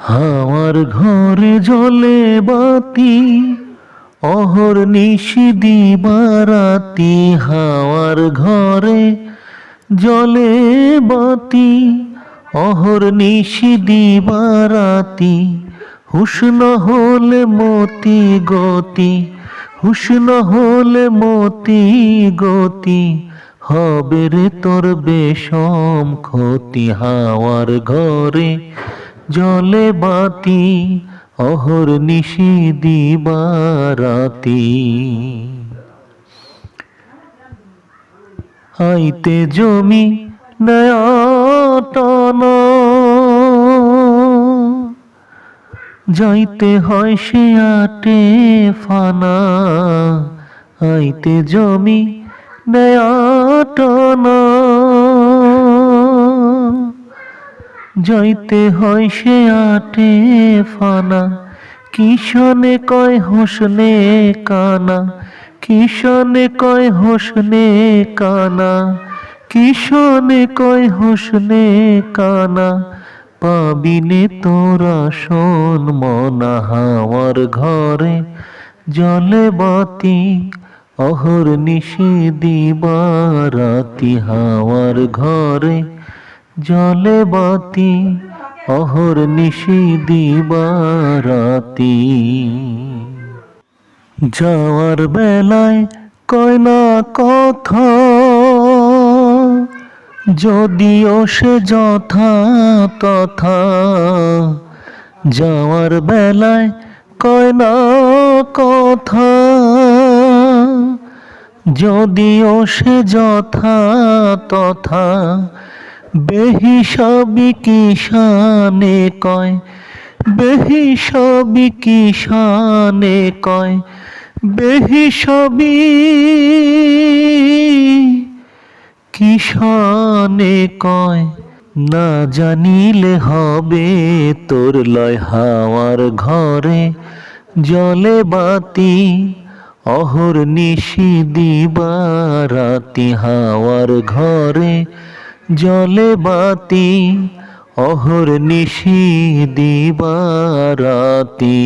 হাওয়ার ঘরে জ্বলে বাতি, অহর্নিশি দিবারাতি। হাওয়ার ঘরে জ্বলে বাতি, অহর্নিশি দিবারাতি। হুঁশ না হলে মতি গতি, হুঁশ না হলে মতি গতি, হবে রে তোর বেশম ক্ষতি। হাওয়ার ঘরে জ্বলে বাতি, অহর্নিশি দিবারাতি। আইতে জমি নয়া টানা, যাইতে হয় সে আটে ফানা। আইতে জমি নয়া টানা, যাইতে হয় সে আটে ফানা। কিষানে কয় হোসনে কানা, কিষানে কয় হোসনে কানা, কিষানে কয় হোসনে কানা। পাবিনে তোরা শোন মনা। হাওয়ার ঘরে জ্বলে বাতি, অহর্নিশি দিবারাতি। হাওয়ার ঘরে জ্বলে বাতি, অহর্নিশি দিবারাতি। যাওয়ার বেলায় কয় না কথা, যদিও সে যথা তথা। যাওয়ার বেলায় কয় না কথা, যদিও সে যথা তথা। বেহিসাবি কিষানে কয়, বেহিসাবি কিষানে কয়, বেহিসাবি কিষানে কয়। না জানিলে হবে তোর লয়। হাওয়ার ঘরে জ্বলে বাতি, অহর্নিশি দিবারাতি। হাওয়ার ঘরে জ্বলে বাতি, অহর্নিশি দিবারাতি।